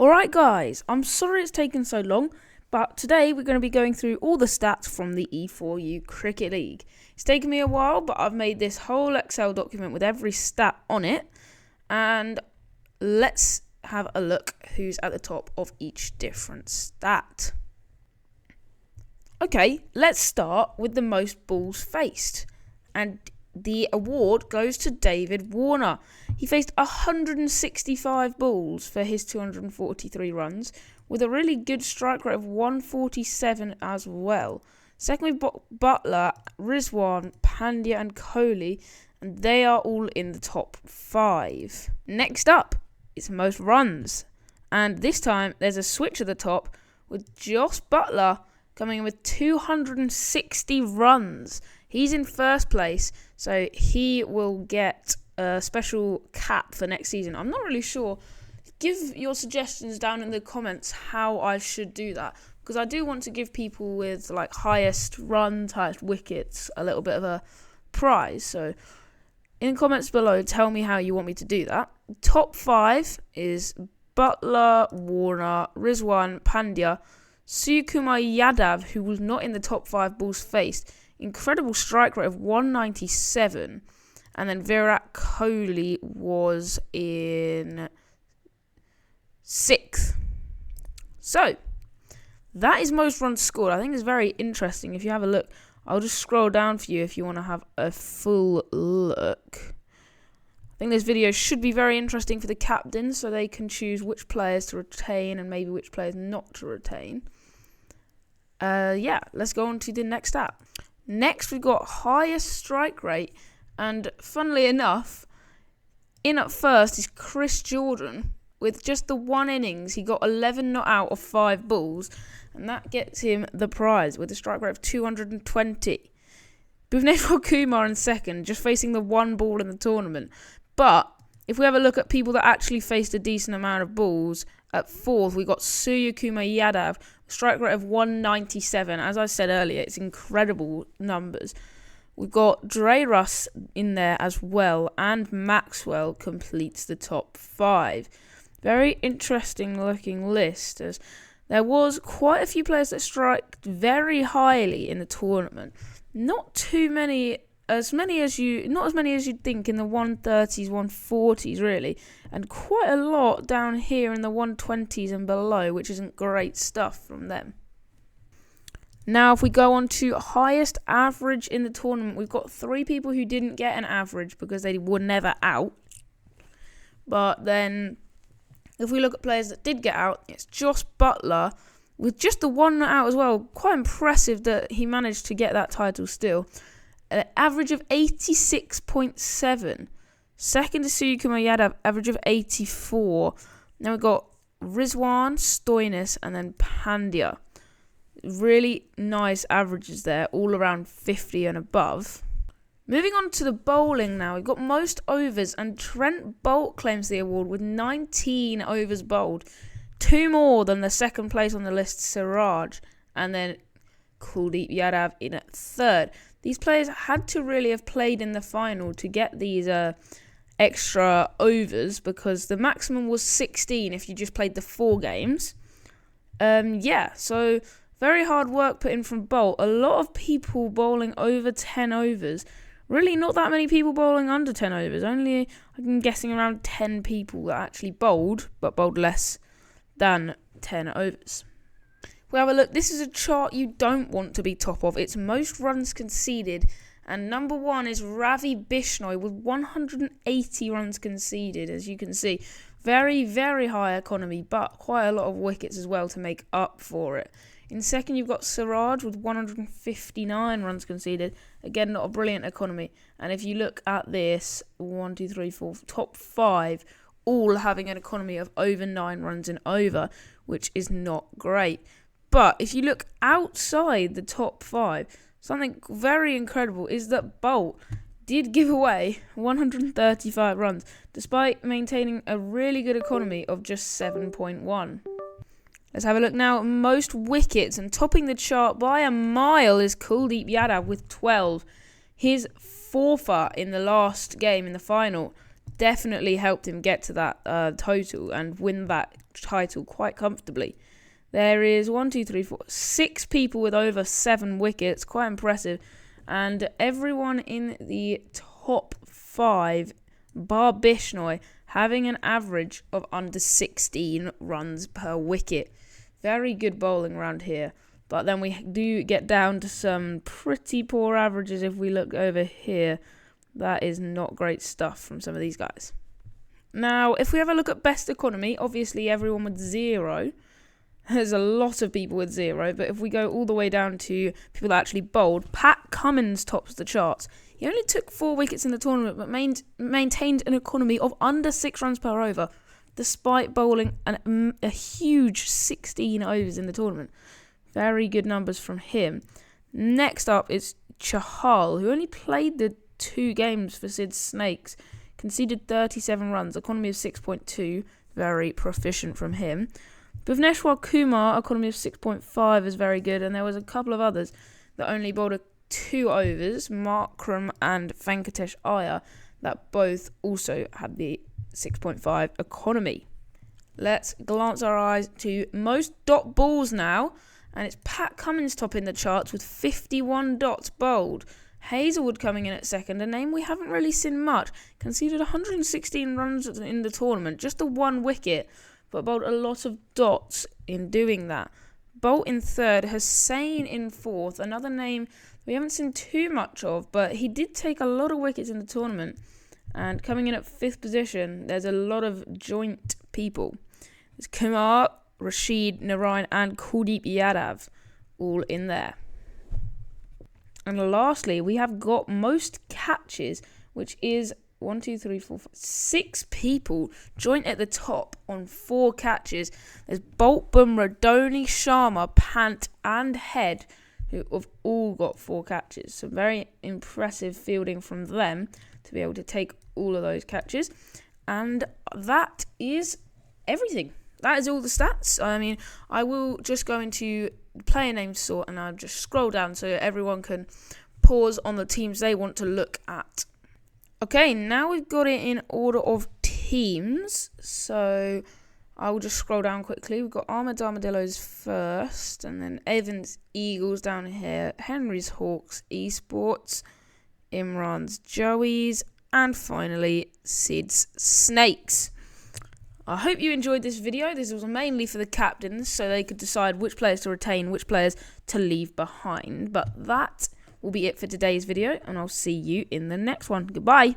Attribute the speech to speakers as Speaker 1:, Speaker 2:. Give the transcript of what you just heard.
Speaker 1: Alright guys, I'm sorry it's taken so long, but today we're going to be going through all the stats from the E4U Cricket League. It's taken me a while, but I've made this whole Excel document with every stat on it, and let's have a look who's at the top of each different stat. Okay, let's start with the most balls faced, and the award goes to David Warner. He faced 165 balls for his 243 runs, with a really good strike rate of 147 as well. Second with Butler, Rizwan, Pandya and Kohli, and they are all in the top 5. Next up is most runs, and this time there's a switch at the top with Jos Buttler coming in with 260 runs. He's in first place, so he will get a special cap for next season. I'm not really sure. Give your suggestions down in the comments how I should do that, because I do want to give people with like highest runs, highest wickets, a little bit of a prize. So in the comments below, tell me how you want me to do that. Top 5 is Butler, Warner, Rizwan, Pandya, Suryakumar Yadav, who was not in the top 5 balls faced. Incredible strike rate of 197. And then Virat Kohli was in 6th. So, that is most runs scored. I think it's very interesting. If you have a look, I'll just scroll down for you if you want to have a full look. I think this video should be very interesting for the captains, so they can choose which players to retain and maybe which players not to retain. Let's go on to the next stat. Next, we've got highest strike rate, and funnily enough, in at first is Chris Jordan. With just the one innings, he got 11 not out of 5 balls, and that gets him the prize with a strike rate of 220. Bhuvneshwar Kumar in second, just facing the one ball in the tournament. But if we have a look at people that actually faced a decent amount of balls, at 4th, we got Suryakumar Yadav, strike rate of 197. As I said earlier, it's incredible numbers. We've got Dre Russ in there as well, and Maxwell completes the top 5. Very interesting looking list, as there was quite a few players that struck very highly in the tournament. Not too many, not as many as you'd think in the 130s, 140s really, and quite a lot down here in the 120s and below, which isn't great stuff from them. Now, if we go on to highest average in the tournament, we've got 3 people who didn't get an average because they were never out. But then, if we look at players that did get out, it's Jos Buttler, with just the one out as well. Quite impressive that he managed to get that title still. An average of 86.7. Second is Suryakumar Yadav, average of 84. Now we've got Rizwan, Stoinis, and then Pandya. Really nice averages there, all around 50 and above. Moving on to the bowling now, we've got most overs, and Trent Boult claims the award with 19 overs bowled. 2 more than the second place on the list, Siraj, and then Kuldeep Yadav in at 3rd. These players had to really have played in the final to get these extra overs, because the maximum was 16 if you just played the 4 games. So very hard work put in from Boult. A lot of people bowling over 10 overs. Really not that many people bowling under 10 overs. Only, I'm guessing, around 10 people that actually bowled, but bowled less than 10 overs. If we have a look, this is a chart you don't want to be top of. It's most runs conceded, and number 1 is Ravi Bishnoi with 180 runs conceded, as you can see. Very, very high economy, but quite a lot of wickets as well to make up for it. In second, you've got Siraj with 159 runs conceded. Again, not a brilliant economy. And if you look at this, 1, 2, 3, 4, top 5, all having an economy of over 9 runs and over, which is not great. But if you look outside the top 5, something very incredible is that Boult did give away 135 runs, despite maintaining a really good economy of just 7.1. Let's have a look now at most wickets, and topping the chart by a mile is Kuldeep Yadav with 12. His 4th in the last game in the final definitely helped him get to that total and win that title quite comfortably. There is 6 people with over 7 wickets, quite impressive. And everyone in the top 5, bar Bishnoi, having an average of under 16 runs per wicket. Very good bowling around here. But then we do get down to some pretty poor averages if we look over here. That is not great stuff from some of these guys. Now, if we have a look at best economy, obviously everyone with 0. There's a lot of people with 0, but if we go all the way down to people that actually bowled, Pat Cummins tops the charts. He only took 4 wickets in the tournament, but maintained an economy of under 6 runs per over, despite bowling a huge 16 overs in the tournament. Very good numbers from him. Next up is Chahal, who only played the 2 games for Sid's Snakes, conceded 37 runs, economy of 6.2, very proficient from him. Bhuvneshwar Kumar, economy of 6.5 is very good, and there was a couple of others that only bowled 2 overs, Markram and Venkatesh Iyer, that both also had the 6.5 economy. Let's glance our eyes to most dot balls now, and it's Pat Cummins topping the charts with 51 dots bowled. Hazelwood coming in at second, a name we haven't really seen much, conceded 116 runs in the tournament, just the 1 wicket, but bowled a lot of dots in doing that. Bolt in third, Hussain in fourth, another name we haven't seen too much of, but he did take a lot of wickets in the tournament. And coming in at 5th position, there's a lot of joint people. There's Kumar, Rashid, Narayan and Kuldeep Yadav all in there. And lastly, we have got most catches, which is 6 people joint at the top on 4 catches. There's Bolt, Bumrah, Dhoni, Sharma, Pant and Head, who have all got 4 catches. So very impressive fielding from them to be able to take all of those catches. And that is everything. That is all the stats. I mean, I will just go into player name sort and I'll just scroll down so everyone can pause on the teams they want to look at. Okay, now we've got it in order of teams, so I will just scroll down quickly. We've got Ahmed Armadillos first, and then Evans Eagles down here, Henry's Hawks, Esports, Imran's Joeys, and finally Sid's Snakes. I hope you enjoyed this video. This was mainly for the captains, so they could decide which players to retain, which players to leave behind. But that will be it for today's video, and I'll see you in the next one. Goodbye.